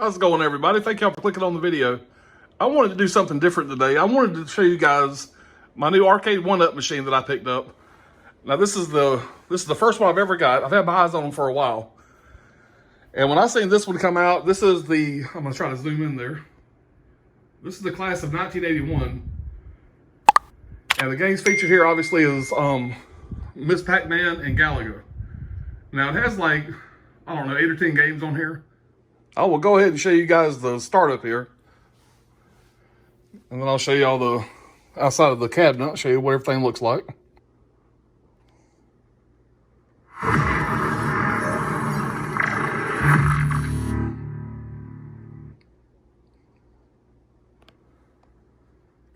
How's it going, everybody? Thank y'all for clicking on the video. I wanted to do something different today. I wanted to show you guys my new arcade 1-up machine that I picked up. Now this is the first one I've ever got. I've had my eyes on them for a while. And when I seen this one come out, this is the, I'm gonna try to zoom in there. This is the class of 1981. And the games featured here obviously is Miss PacMan and Galaga. Now it has like, I don't know, 8 or 10 games on here. I will go ahead and show you guys the startup here. And then I'll show you all the outside of the cabinet. I'll show you what everything looks like.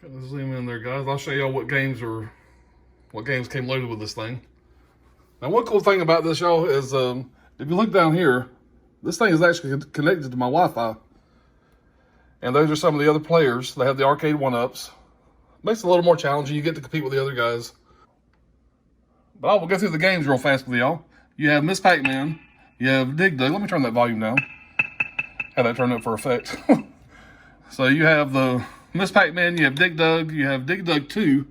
Gonna zoom in there, guys. I'll show y'all what games came loaded with this thing. Now, one cool thing about this, y'all, is if you look down here, this thing is actually connected to my Wi-Fi. And those are some of the other players. They have the arcade 1-ups. Makes it a little more challenging. You get to compete with the other guys. But I will go through the games real fast with y'all. You have Miss Pac-Man. You have Dig Dug. Let me turn that volume down. Have that turned up for effect. So you have the Miss Pac-Man. You have Dig Dug. You have Dig Dug 2,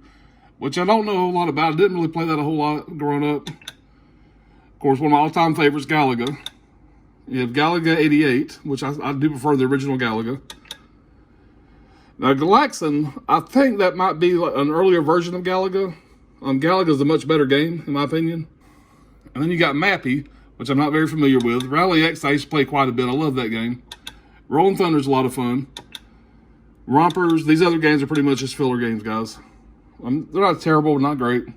which I don't know a whole lot about. I didn't really play that a whole lot growing up. Of course, one of my all-time favorites, Galaga. You have Galaga 88, which I do prefer the original Galaga. Now, Galaxin, I think that might be like an earlier version of Galaga. Galaga is a much better game, in my opinion. And then you got Mappy, which I'm not very familiar with. Rally X, I used to play quite a bit. I love that game. Rolling Thunder's a lot of fun. Rompers, these other games are pretty much just filler games, guys. They're not terrible, but not great. And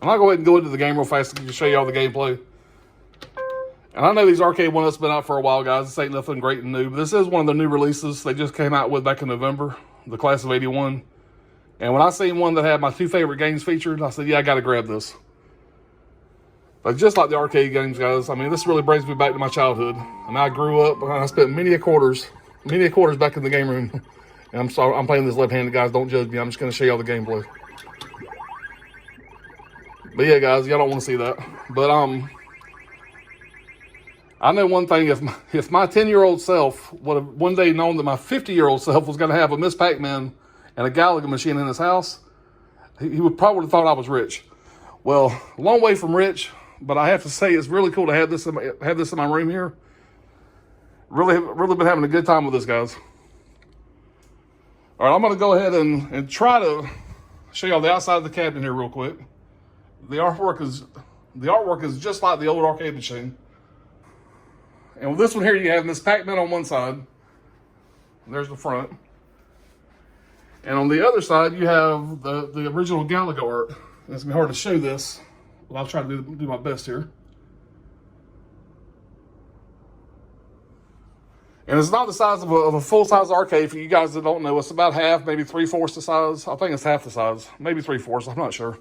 I'll go ahead and go into the game real fast to show you all the gameplay. And I know these arcade 1-ups been out for a while, guys. This ain't nothing great and new. But this is one of the new releases they just came out with back in November, the class of 81. And when I seen one that had my 2 favorite games featured, I said, yeah, I got to grab this. But just like the arcade games, guys, I mean, this really brings me back to my childhood. And I grew up, and I spent many a quarters back in the game room. And I'm sorry, I'm playing this left-handed, guys. Don't judge me. I'm just going to show y'all the gameplay. But yeah, guys, y'all don't want to see that. But I know one thing, if my 10-year-old self would have one day known that my 50-year-old self was going to have a Miss Pac-Man and a Galaga machine in his house, he would probably have thought I was rich. Well, a long way from rich, but I have to say it's really cool to have this in my room here. Really been having a good time with this, guys. All right, I'm going to go ahead and try to show y'all the outside of the cabinet here real quick. The artwork is just like the old arcade machine. And with this one here, you have Miss Pac-Man on one side. There's the front. And on the other side, you have the original Galaga art. It's going to be hard to show this, but I'll try to do my best here. And it's not the size of a full-size arcade. For you guys that don't know, it's about half, maybe 3/4 the size. I think it's half the size. Maybe 3/4, I'm not sure.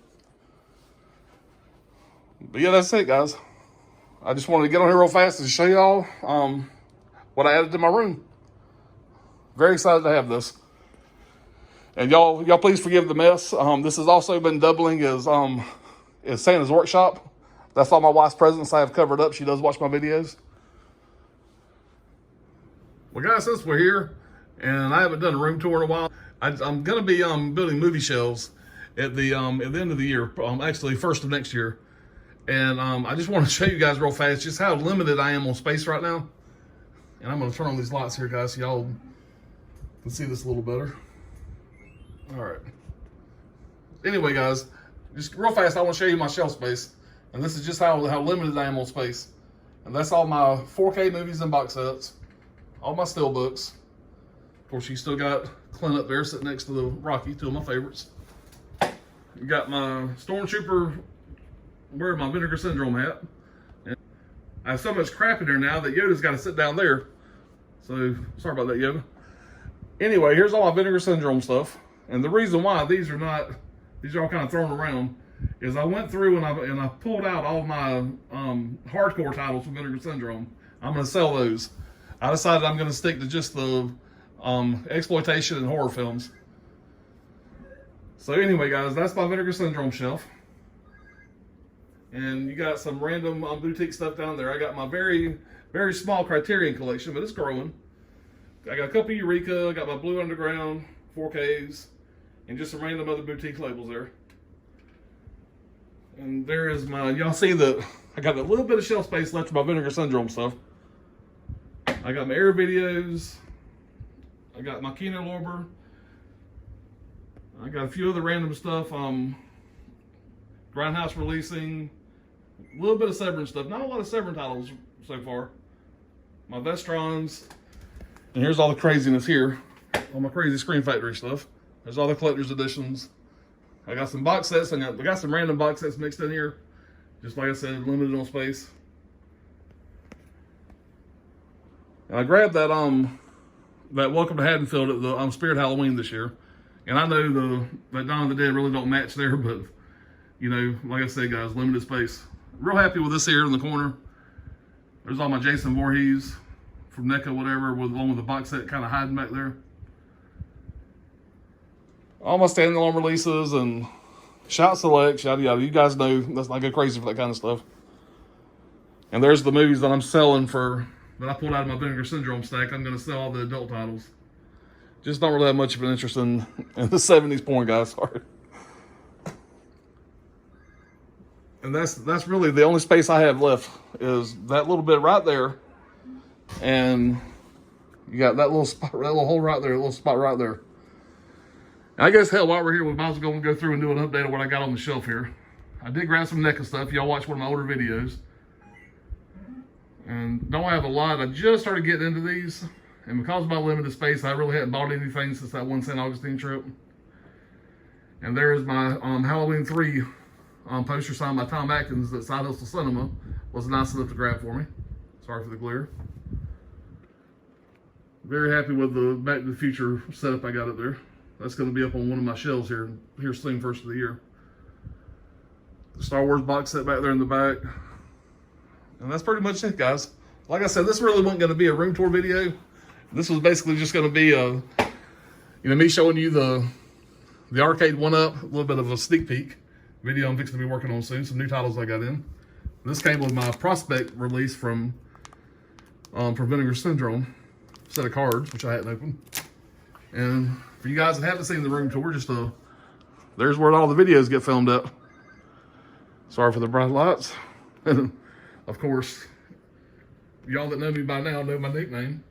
But yeah, that's it, guys. I just wanted to get on here real fast and show y'all what I added to my room. Very excited to have this. And y'all please forgive the mess. This has also been doubling as Santa's workshop. That's all my wife's presents I have covered up. She does watch my videos. Well, guys, since we're here, and I haven't done a room tour in a while, I'm going to be building movie shelves at the end of the year, actually first of next year. And I just want to show you guys real fast just how limited I am on space right now. And I'm going to turn on these lights here, guys, so y'all can see this a little better. All right. Anyway, guys, just real fast, I want to show you my shelf space. And this is just how limited I am on space. And that's all my 4K movies and box sets. All my steelbooks. Of course, you still got Clint up there sitting next to the Rocky, 2 of my favorites. You got my Stormtrooper, wearing my Vinegar Syndrome hat. And I have so much crap in there now that Yoda's got to sit down there. So, sorry about that, Yoda. Anyway, here's all my Vinegar Syndrome stuff. And the reason why these are all kind of thrown around, is I went through and I pulled out all my hardcore titles from Vinegar Syndrome. I'm going to sell those. I decided I'm going to stick to just the exploitation and horror films. So anyway, guys, that's my Vinegar Syndrome shelf. And you got some random boutique stuff down there. I got my very very small Criterion collection, but it's growing. I got a couple Eureka, I got my Blue Underground 4Ks, and just some random other boutique labels there. And there is my, y'all see that I got a little bit of shelf space left for my Vinegar Syndrome stuff. I got my Air videos. I got my Keener Lorber. I got a few other random stuff. Grindhouse releasing. A little bit of Severin stuff. Not a lot of Severin titles so far. My Vestrons. And here's all the craziness here. All my crazy Screen Factory stuff. There's all the collector's editions. I got some box sets. I got some random box sets mixed in here. Just like I said, limited on space. And I grabbed that Welcome to Haddonfield at the Spirit Halloween this year. And I know that Dawn of the Dead really don't match there, but you know, like I said, guys, limited space. Real happy with this here in the corner. There's all my Jason Voorhees from NECA, whatever, along with the box set kind of hiding back there. All my standalone releases and Shout Selects, yada yada. You guys know that's not go crazy for that kind of stuff. And there's the movies that I'm selling that I pulled out of my Vinegar Syndrome stack. I'm going to sell all the adult titles. Just don't really have much of an interest in the 70s porn, guys. Sorry. And that's really the only space I have left is that little bit right there. And you got that little spot, that little hole right there, a little spot right there. And I guess, hell, while we're here, we might as well go through and do an update of what I got on the shelf here. I did grab some NECA stuff. Y'all watch one of my older videos. And don't have a lot. I just started getting into these. And because of my limited space, I really hadn't bought anything since that one St. Augustine trip. And there's my Halloween 3 poster signed by Tom Atkins that Side Hustle Cinema was nice enough to grab for me. Sorry for the glare. Very happy with the Back to the Future setup I got up there. That's going to be up on one of my shelves here soon, first of the year. The Star Wars box set back there in the back. And that's pretty much it, guys. Like I said, this really wasn't going to be a room tour video. This was basically just going to be me showing you the arcade one-up, a little bit of a sneak peek video I'm fixing to be working on soon, some new titles I got in. This came with my Prospect release from Vinegar Syndrome set of cards, which I hadn't opened. And for you guys that haven't seen the room tour, there's where all the videos get filmed at. Sorry for the bright lights. And of course, y'all that know me by now know my nickname.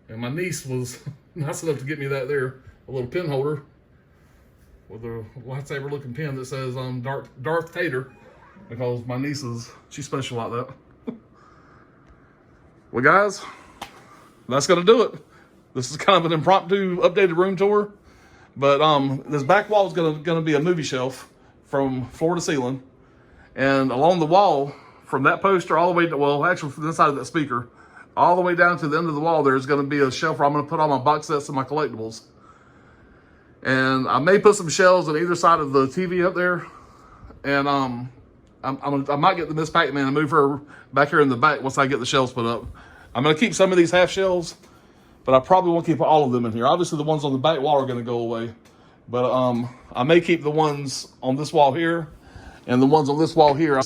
And my niece was nice enough to get me that there, a little pin holder with a lightsaber looking pin that says Darth Tater, because my niece she's special like that. Well, guys, that's gonna do it. This is kind of an impromptu updated room tour, but this back wall is gonna be a movie shelf from floor to ceiling, and along the wall from that poster all the way to, well, actually from this side of that speaker, all the way down to the end of the wall, there's going to be a shelf where I'm going to put all my box sets and my collectibles. And I may put some shelves on either side of the TV up there. And I might get the Miss PacMan and move her back here in the back once I get the shelves put up. I'm going to keep some of these half shelves, but I probably won't keep all of them in here. Obviously, the ones on the back wall are going to go away. But I may keep the ones on this wall here and the ones on this wall here.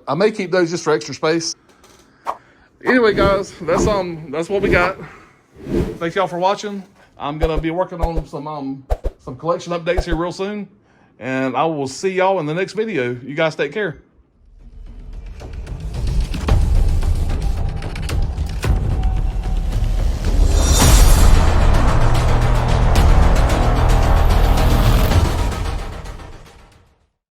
I may keep those just for extra space. Anyway, guys, that's what we got. Thank y'all for watching. I'm gonna be working on some collection updates here real soon, and I will see y'all in the next video. You guys take care.